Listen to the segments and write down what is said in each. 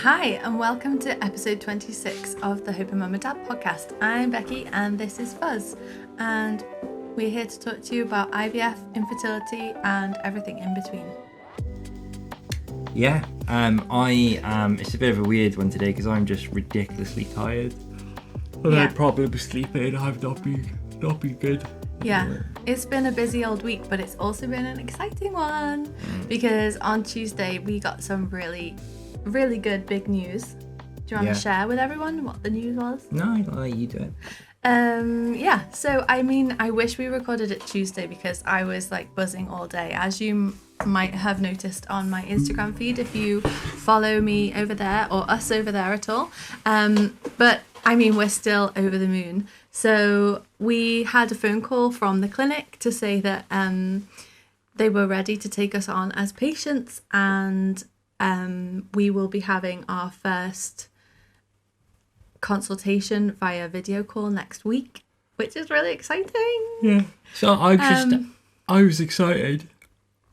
Hi, and welcome to episode 26 of the Hope and Mum and Dad podcast. I'm Becky, and this is Fuzz, and we're here to talk to you about IVF, infertility, and everything in between. Yeah, I am. It's a bit of a weird one today because I'm just ridiculously tired. And Yeah. I probably was sleeping. I've not been good. Yeah, it's been a busy old week, but it's also been an exciting one because on Tuesday we got some really good big news. Do you want to share with everyone what the news was? No, I'll let you do it. So I wish we recorded it Tuesday because I was like buzzing all day, as you might have noticed on my Instagram feed if you follow me over there or us over there at all. But we're still over the moon. So we had a phone call from the clinic to say that they were ready to take us on as patients, and we will be having our first consultation via video call next week, which is really exciting. Yeah. So I was excited.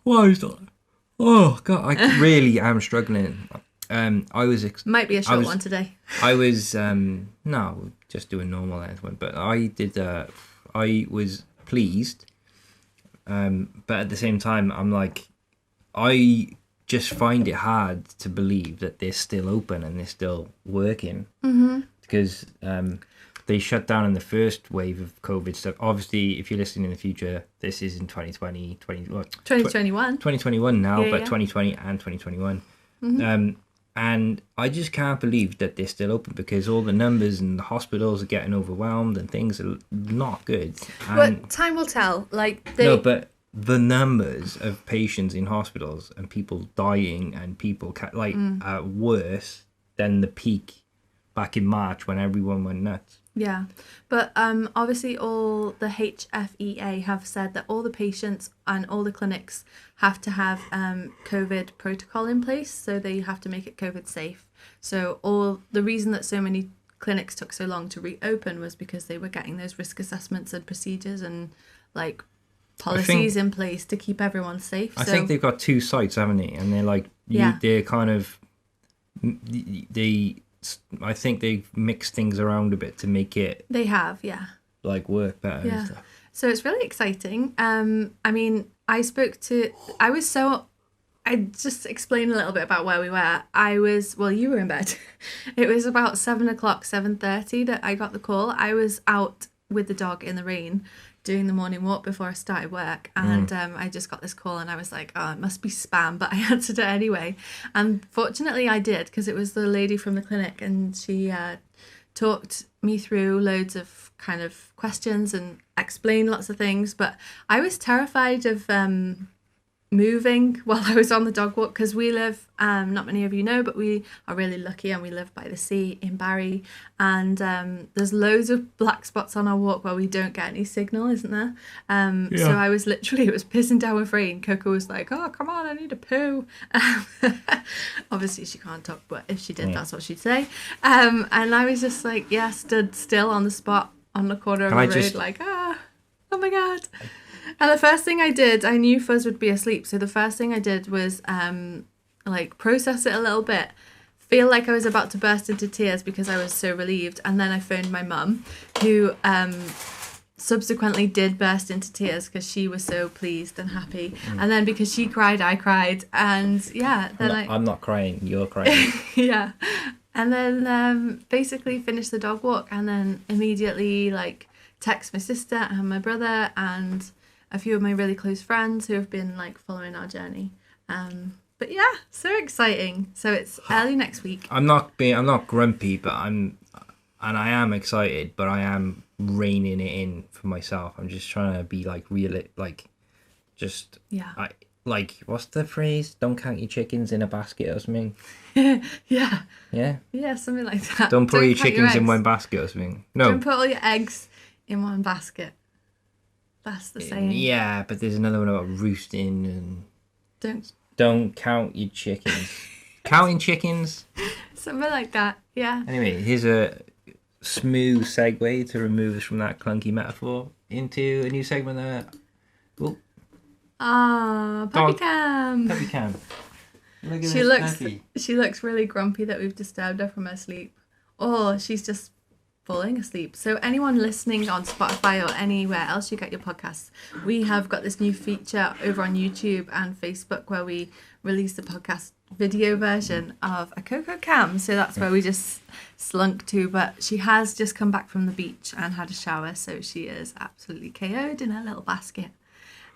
Well, I was like, oh god, I really am struggling. Might be a short one today. I was no, just doing normal length one, but I was pleased. But at the same time, I'm like, I just find it hard to believe that they're still open and they're still working. Mm-hmm. Because they shut down in the first wave of COVID stuff. Obviously, if you're listening in the future, this is in 2021 now, but 2020 and 2021. Mm-hmm. And I just can't believe that they're still open because all the numbers and the hospitals are getting overwhelmed and things are not good. But time will tell. No, but the numbers of patients in hospitals and people dying and people are worse than the peak back in March when everyone went nuts. Yeah, but obviously all the HFEA have said that all the patients and all the clinics have to have COVID protocol in place, so they have to make it COVID safe. So the reason that so many clinics took so long to reopen was because they were getting those risk assessments and procedures and policies in place to keep everyone safe. I think they've got two sites, haven't they? And they're kind of I think they've mixed things around a bit to make it. They have, yeah. Work better Yeah. and stuff. So it's really exciting. I just explain a little bit about where we were. You were in bed. It was about 7:30 that I got the call. I was out with the dog in the rain doing the morning walk before I started work, and I just got this call and I was like, oh, it must be spam, but I answered it anyway. And fortunately I did, because it was the lady from the clinic, and she talked me through loads of kind of questions and explained lots of things. But I was terrified of moving while I was on the dog walk, because we live, not many of you know, but we are really lucky and we live by the sea in Barry, and there's loads of black spots on our walk where we don't get any signal, isn't there? So I was it was pissing down with rain. Coco was like, oh come on, I need a poo. Obviously she can't talk, but if she did, that's what she'd say. And I was just stood still on the spot on the corner of the road, oh my god. And the first thing I did, I knew Fuzz would be asleep, so the first thing I did was process it a little bit, feel like I was about to burst into tears because I was so relieved, and then I phoned my mum, who subsequently did burst into tears because she was so pleased and happy. And then because she cried, I cried, and I'm not crying, you're crying. Yeah. And then basically finished the dog walk, and then immediately text my sister and my brother and a few of my really close friends who have been following our journey. But yeah, so exciting. So it's early next week. I'm not grumpy, but I am excited, but I am reining it in for myself. I'm just trying to be real, what's the phrase? Don't count your chickens in a basket or something. Yeah. Yeah? Yeah, something like that. Don't put all your chickens in one basket or something. No. Don't put all your eggs in one basket. That's the saying. Yeah, but there's another one about roosting and... Don't count your chickens. Counting chickens? Something like that, yeah. Anyway, here's a smooth segue to remove us from that clunky metaphor into a new segment that... Puppy cam. Puppy cam. Look at She this looks puppy. she looks really grumpy that we've disturbed her from her sleep. Or she's just falling asleep. So anyone listening on Spotify or anywhere else you get your podcasts, we have got this new feature over on YouTube and Facebook where we release the podcast video version of a Coco Cam. So that's where we just slunk to. But she has just come back from the beach and had a shower, so she is absolutely KO'd in her little basket.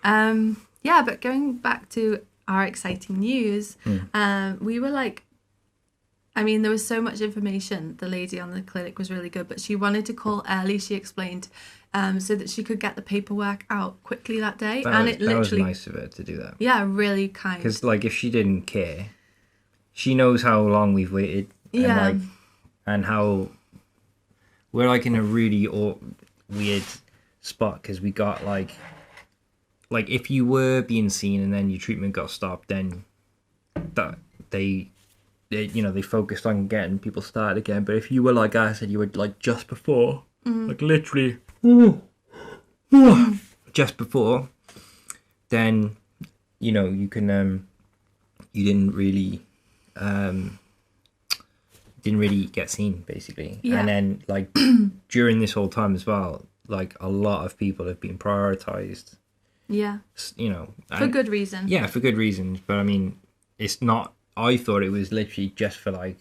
Yeah, but going back to our exciting news, we were like, I mean, there was so much information. The lady on the clinic was really good, but she wanted to call early, she explained, so that she could get the paperwork out quickly that day. That was nice of her to do that. Yeah, really kind. Because, like, if she didn't care, she knows how long we've waited. And, Yeah. like, and how we're, like, in a really weird spot because we got, like, if you were being seen and then your treatment got stopped, then that they focused on getting people started again. But if you were like I said, you were like just before, like literally just before, then you can you didn't really get seen basically. Yeah. And then like during this whole time as well, like a lot of people have been prioritized. Yeah. For good reason. Yeah, for good reasons. But I mean, it's not. I thought it was literally just for like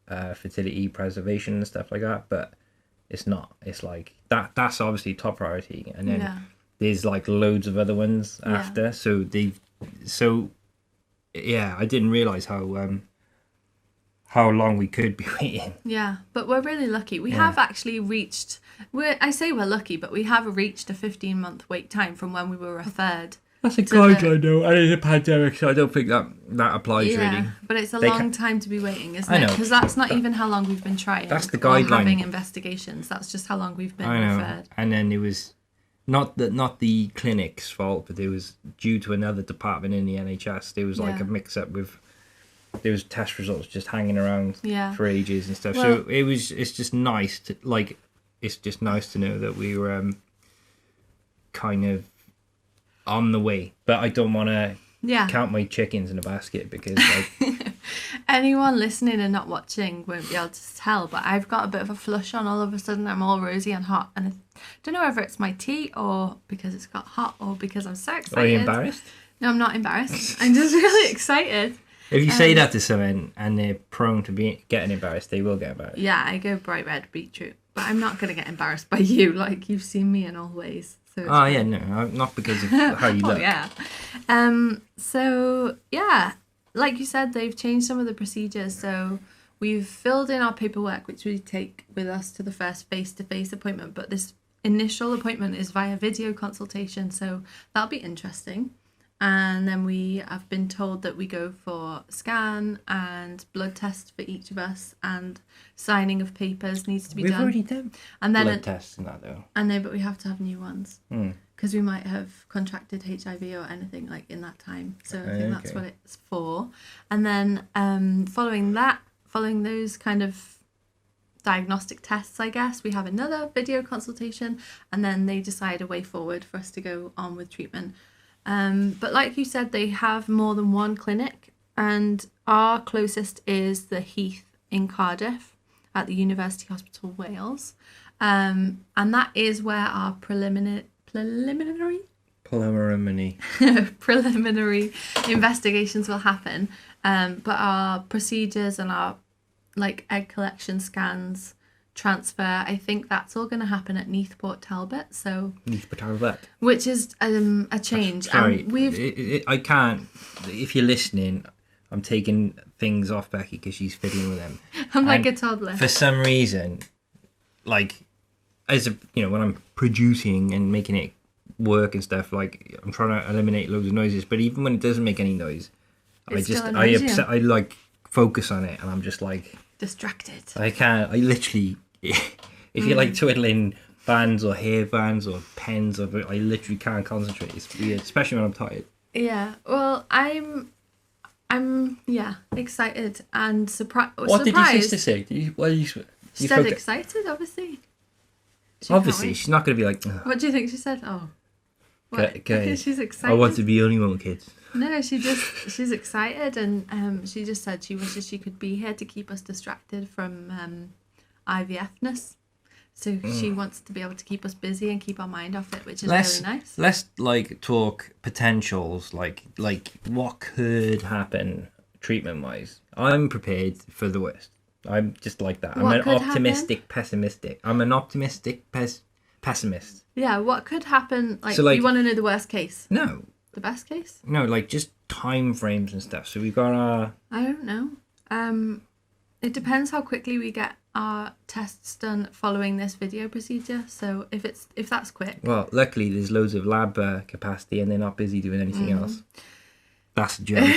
fertility preservation and stuff like that, but it's not. It's like that's obviously top priority, and then there's like loads of other ones after. So I didn't realize how long we could be waiting. Yeah, but we're really lucky. We have actually reached. I say we're lucky, but we have reached a 15-month wait time from when we were referred. That's a guideline though, and it's a pandemic, so I don't think that applies really. But it's a long time to be waiting, isn't it? Because that's not even how long we've been trying. That's the or guideline. having investigations. That's just how long we've been referred. And then it was not the clinic's fault, but it was due to another department in the NHS. There was like a mix-up with. There was test results just hanging around for ages and stuff. Well, so it's just nice to like. It's just nice to know that we were kind of on the way, but I don't want to count my chickens in a basket because like anyone listening and not watching won't be able to tell, but I've got a bit of a flush on. All of a sudden I'm all rosy and hot, and I don't know whether it's my tea or because it's got hot or because I'm so excited. Are you embarrassed? No, I'm not embarrassed. I'm just really excited. If you say that to someone and they're prone to getting embarrassed, they will get embarrassed. Yeah, I go bright red beetroot, but I'm not going to get embarrassed by you. Like, you've seen me in all ways. So yeah, no, not because of how you look. Yeah. So, yeah, like you said, they've changed some of the procedures. So we've filled in our paperwork, which we take with us to the first face-to-face appointment. But this initial appointment is via video consultation. So that'll be interesting. And then we have been told that we go for scan and blood test for each of us, and signing of papers needs to be done. We've already done blood tests and that though. I know, but we have to have new ones because we might have contracted HIV or anything like in that time. So I think that's what it's for. And then following those kind of diagnostic tests, I guess, we have another video consultation, and then they decide a way forward for us to go on with treatment. But like you said, they have more than one clinic, and our closest is the Heath in Cardiff at the University Hospital Wales. And that is where our preliminary investigations will happen. But our procedures and our like egg collection scans, transfer, I think that's all going to happen at Neathport Talbot. So Neathport Talbot, which is a change. Sorry, I can't. If you're listening, I'm taking things off Becky because she's fiddling with them. I'm like a toddler. For some reason, like when I'm producing and making it work and stuff, like I'm trying to eliminate loads of noises. But even when it doesn't make any noise, I like focus on it, and I'm just like distracted. I can't. I literally. If you're like twiddling bands or hair bands or pens, I literally can't concentrate. It's weird, especially when I'm tired. Yeah. Well, I'm excited and surprised. What did your sister say? She said excited, obviously. Obviously, she's not going to be like. Ugh. What do you think she said? Oh. Okay. She's excited. I want to be the only one with kids. No, she's excited, and she just said she wishes she could be here to keep us distracted from IVFness. So she wants to be able to keep us busy and keep our mind off it, which is really nice. Let's like talk potentials, like what could happen treatment wise. I'm prepared for the worst. I'm just like that. I'm an optimistic pessimistic. I'm an optimistic pessimist. Yeah, what could happen? Like, So, you want to know the worst case? No. The best case? No, like just time frames and stuff. So we've got our... I don't know. It depends how quickly we get our tests done following this video procedure. So if that's quick. Well, luckily there's loads of lab capacity and they're not busy doing anything else. That's a joke.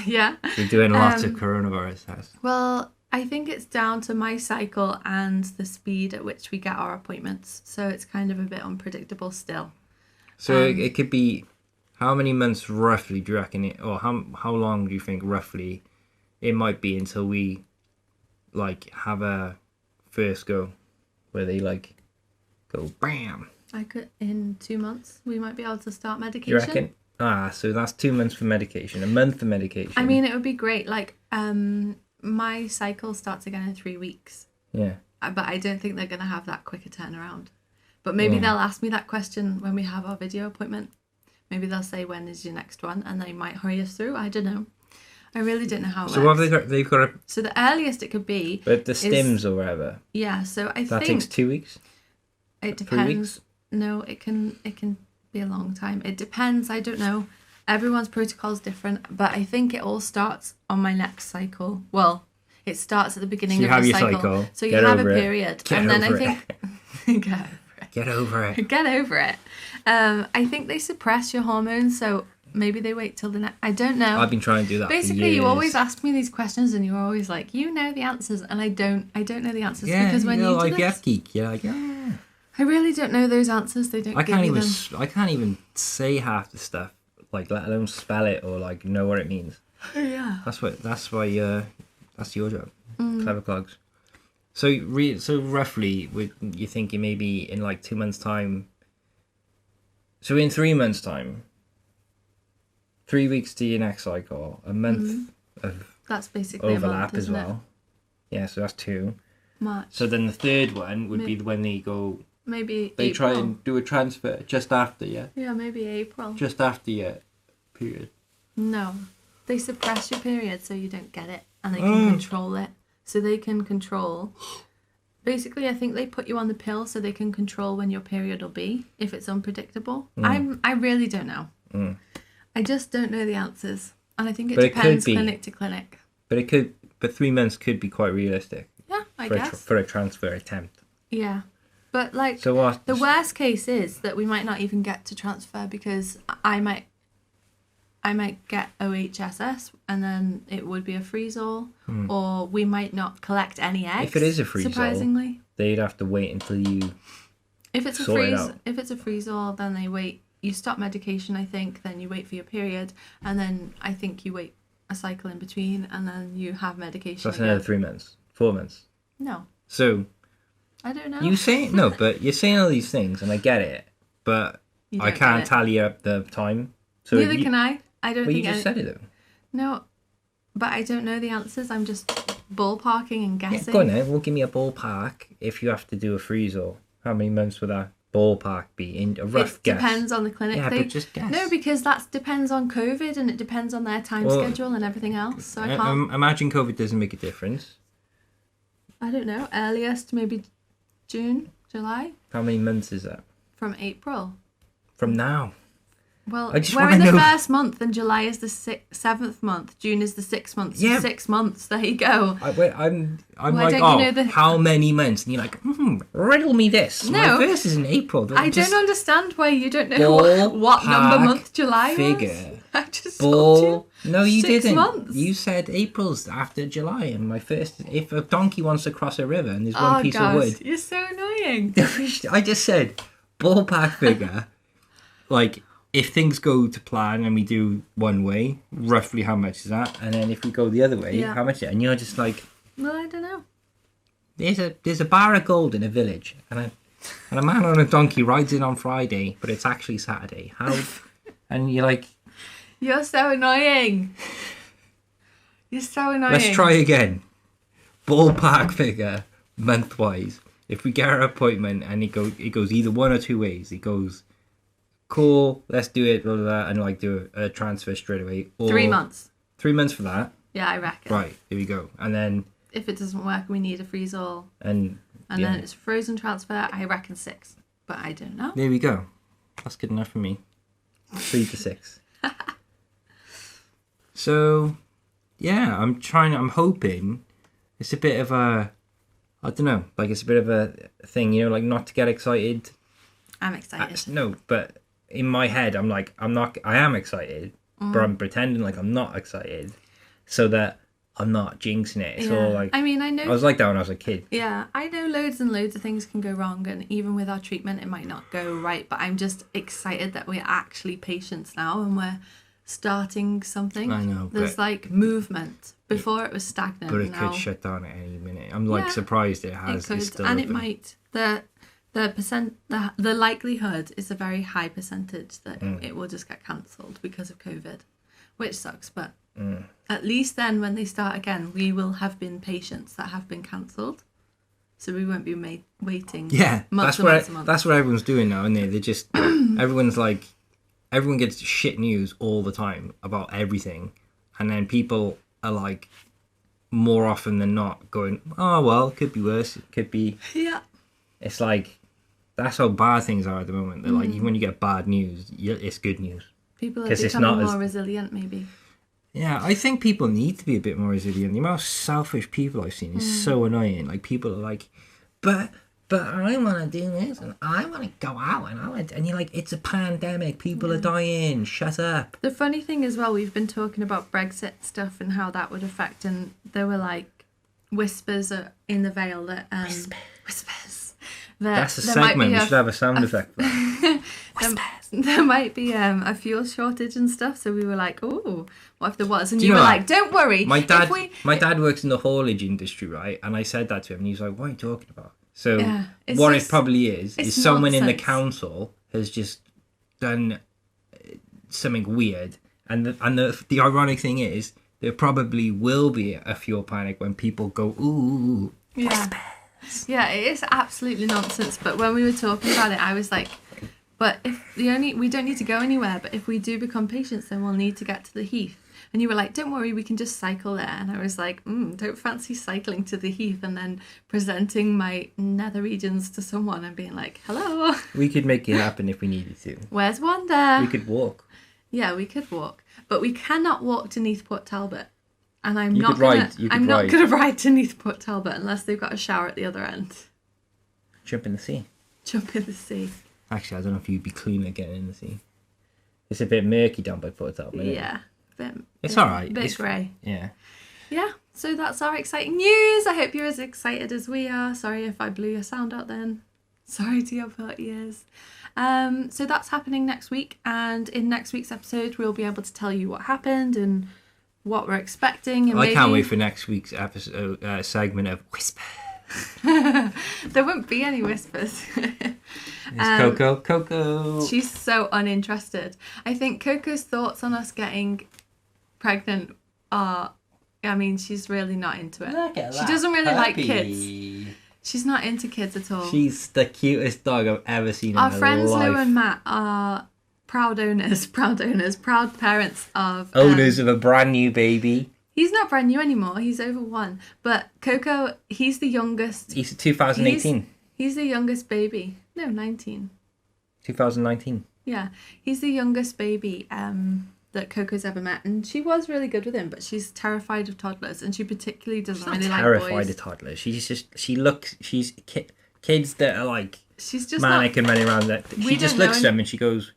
Yeah. We're doing lots of coronavirus tests. Well, I think it's down to my cycle and the speed at which we get our appointments. So it's kind of a bit unpredictable still. So it could be... How many months roughly do you reckon it... Or how long do you think roughly it might be until we like have a first go where they like go bam? In 2 months we might be able to start medication. You reckon? So that's 2 months for medication, a month for medication. I mean, it would be great. Like, my cycle starts again in 3 weeks. Yeah. But I don't think they're going to have that quick a turnaround. But maybe they'll ask me that question when we have our video appointment. Maybe they'll say, when is your next one? And they might hurry us through. I don't know. I really don't know how it works. So what have they got? They've got a... So the earliest it could be... But the stims or whatever. Yeah, so I think... That takes 2 weeks? It 3 depends. weeks? No, it can be a long time. It depends. I don't know. Everyone's protocol is different. But I think it all starts on my next cycle. Well, it starts at the beginning of your cycle. So you have a period. And then I think... Get over it. Get over it. Get over it. I think they suppress your hormones, so maybe they wait till the next... I don't know. I've been trying to do that Basically, for years. you always ask me these questions and you're always like, you know the answers, and I don't know the answers because when you do this... geek. You're like, yeah. I really don't know those answers. They don't give you them. I can't even say half the stuff, like let alone spell it or like know what it means. Yeah. That's why that's your job. Clever clogs. So roughly, you're thinking maybe in like 2 months' time. So in 3 months' time, 3 weeks to your next cycle, a month of that's basically overlap a month, as isn't well. It? Yeah, so that's 2. March. So then the third one would be when they go. Maybe they April. try and do a transfer just after, yeah. Yeah, maybe April. Just after your period. No, they suppress your period so you don't get it, and they can control it. So they can control. Basically, I think they put you on the pill so they can control when your period will be if it's unpredictable. I really don't know. I just don't know the answers, and I think it depends clinic to clinic. But 3 months could be quite realistic. Yeah, I guess for a transfer attempt. Yeah, but like so what? The worst case is that we might not even get to transfer because I might get OHSS and then it would be a freeze-all, or we might not collect any eggs. If it is a freeze-all, surprisingly, they'd have to wait until you. If it's a freeze-all, then they wait. You stop medication, I think. Then you wait for your period, and then I think you wait a cycle in between, and then you have medication. So that's another 3 months, 4 months. No. So. I don't know. You say no, but you're saying all these things, and I get it, but I can't tally up the time. So neither can I. I don't think you just said it though. No, but I don't know the answers. I'm just ballparking and guessing. Yeah, go on then. Well, give me a ballpark. If you have to do a freeze-all, how many months would that ballpark be? In a rough guess. It depends on the clinic. Yeah, but just guess. No, because that depends on COVID and it depends on their time schedule and everything else. So I can't. Imagine COVID doesn't make a difference. I don't know. Earliest maybe June, July. How many months is that? From April. From now. Well, we're in the first month, and July is the 7th month. June is the 6th month. So yeah. 6 months. There you go. I'm like, how many months? And you're like, riddle me this. No. My first is in April. I don't understand why you don't know what number month July figure. Was. I just told you. No, you 6 didn't. Months. You said April's after July, and my first. If a donkey wants to cross a river and there's one piece of wood. You're so annoying. I just said ballpark figure, like. If things go to plan and we do one way, roughly how much is that? And then if we go the other way, how much is it? And you're just like... Well, I don't know. There's a bar of gold in a village, and a man on a donkey rides in on Friday, but it's actually Saturday. How? And you're like... You're so annoying. You're so annoying. Let's try again. Ballpark figure, month-wise. If we get our appointment and it goes either one or two ways. It goes, cool, let's do it, blah, blah, blah, and like do a transfer straight away. Or 3 months. 3 months for that. Yeah, I reckon. Right, here we go. And then... if it doesn't work, we need a freeze all. And then it's frozen transfer, I reckon 6. But I don't know. There we go. That's good enough for me. 3 to 6. So, yeah, I'm hoping it's a bit of a... I don't know, like it's a bit of a thing, you know, like not to get excited. I'm excited. No, but in my head, I am excited, but I'm pretending like I'm not excited so that I'm not jinxing it. Yeah. So like, I mean, I know. I was like that when I was a kid. Yeah, I know loads and loads of things can go wrong, and even with our treatment, it might not go right, but I'm just excited that we're actually patients now and we're starting something. I know. There's like movement. Before it was stagnant. But it now, could shut down at any minute. I'm like surprised it has. It could, still and open. it might. The likelihood is a very high percentage that it will just get cancelled because of COVID, which sucks. But at least then, when they start again, we will have been patients that have been cancelled, so we won't be waiting. Yeah, months that's what everyone's doing now, isn't it? They just everyone gets shit news all the time about everything, and then people are like, more often than not, going, oh well, it could be worse, it could be. Yeah. It's like, that's how bad things are at the moment. They're like, even when you get bad news, it's good news. People are becoming more resilient, maybe. Yeah, I think people need to be a bit more resilient. The amount of selfish people I've seen is so annoying. Like, people are like, but I want to do this, and I want to go out, and you're like, it's a pandemic, people are dying, shut up. The funny thing as well, we've been talking about Brexit stuff and how that would affect, and there were like whispers in the veil that whispers. That's a segment. We should have a sound effect for that. There might be a fuel shortage and stuff, so we were like, oh, what if there was? And you were like, don't worry. My dad works in the haulage industry, right? And I said that to him, and he was like, what are you talking about? So what it probably is someone in the council has just done something weird, and the ironic thing is there probably will be a fuel panic when people go, ooh. Yeah, it is absolutely nonsense. But when we were talking about it, I was like, but if we don't need to go anywhere, but if we do become patients, then we'll need to get to the Heath. And you were like, don't worry, we can just cycle there. And I was like, don't fancy cycling to the Heath and then presenting my nether regions to someone and being like, hello. We could make it happen if we needed to. Where's Wanda? We could walk. Yeah, we could walk. But we cannot walk to Neathport Talbot. And I'm not going to ride to Neathport Talbot unless they've got a shower at the other end. Jump in the sea. Jump in the sea. Actually, I don't know if you'd be cleaner getting in the sea. It's a bit murky down by Port Talbot. Yeah. It's all right. Bit grey. Yeah. Yeah, so that's our exciting news. I hope you're as excited as we are. Sorry if I blew your sound out then. Sorry to your poor ears. So that's happening next week. And in next week's episode, we'll be able to tell you what happened and what we're expecting. And I can't wait for next week's episode segment of Whisper. There won't be any whispers. It's Coco. She's so uninterested. I think Coco's thoughts on us getting pregnant are, I mean, she's really not into it. Look at she doesn't really like kids. She's not into kids at all. She's the cutest dog I've ever seen in my life. Our friends Lou and Matt are proud parents of... owners of a brand new baby. He's not brand new anymore. He's over 1. But Coco, he's the youngest. He's 2018. He's the youngest baby. No, 19. 2019. Yeah. He's the youngest baby that Coco's ever met. And she was really good with him, but she's terrified of toddlers. And she particularly doesn't really like boys. Terrified of toddlers. She's kids that are like she's just manic and running around. That she just looks at them and she goes,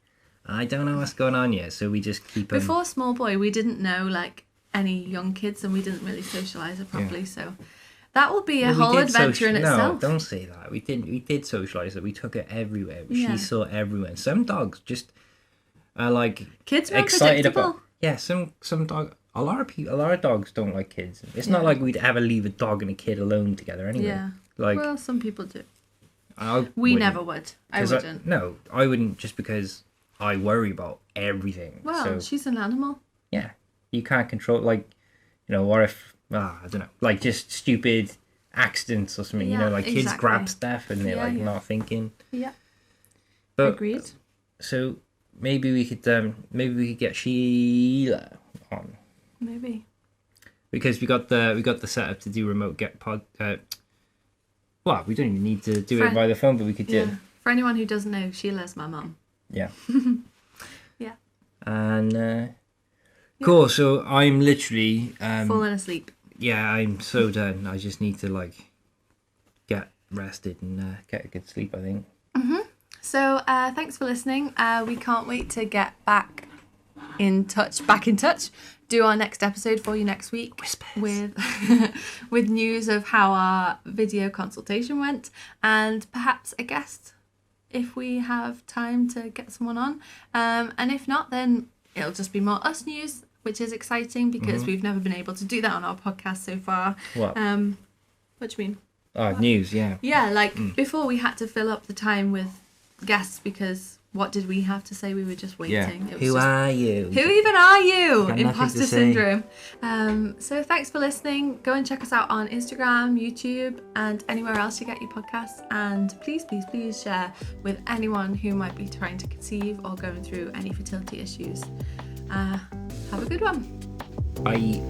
I don't know what's going on yet. So we just keep them. Before Small Boy, we didn't know like any young kids and we didn't really socialise her properly. So that will be a whole adventure in itself. No, don't say that. We did socialise her. We took her everywhere. She saw everywhere. Some dogs just are like kids are excited about. Yeah, some dog. A lot of dogs don't like kids. It's not like we'd ever leave a dog and a kid alone together anyway. Yeah. Like, well, some people do. We never would. I wouldn't. I wouldn't, just because I worry about everything. Well, so, she's an animal. yeah, you can't control, like, what if, I don't know, like just stupid accidents or something, Yeah, like kids exactly. grab stuff and they're not thinking. Yeah. But, Agreed. So maybe we could get Sheila on. Maybe. Because we got the setup to do remote get pod. Well, we don't even need to do it by the phone, but we could do. Yeah. For anyone who doesn't know, Sheila's my mum. Yeah. Yeah. And cool. So I'm literally falling asleep. Yeah, I'm so done. I just need to get rested and get a good sleep, I think. So thanks for listening. We can't wait to get back in touch. Do our next episode for you next week. Whispers. with news of how our video consultation went, and perhaps a guest if we have time to get someone on. And if not, then it'll just be more us news, which is exciting because we've never been able to do that on our podcast so far. What? What do you mean? News, yeah. Yeah, before we had to fill up the time with guests because what did we have to say? We were just waiting. Yeah. It was Who are you? Who even are you? Got nothing Imposter to say. syndrome. So thanks for listening. Go and check us out on Instagram, YouTube, and anywhere else you get your podcasts. And please, please, please share with anyone who might be trying to conceive or going through any fertility issues. Have a good one. Bye.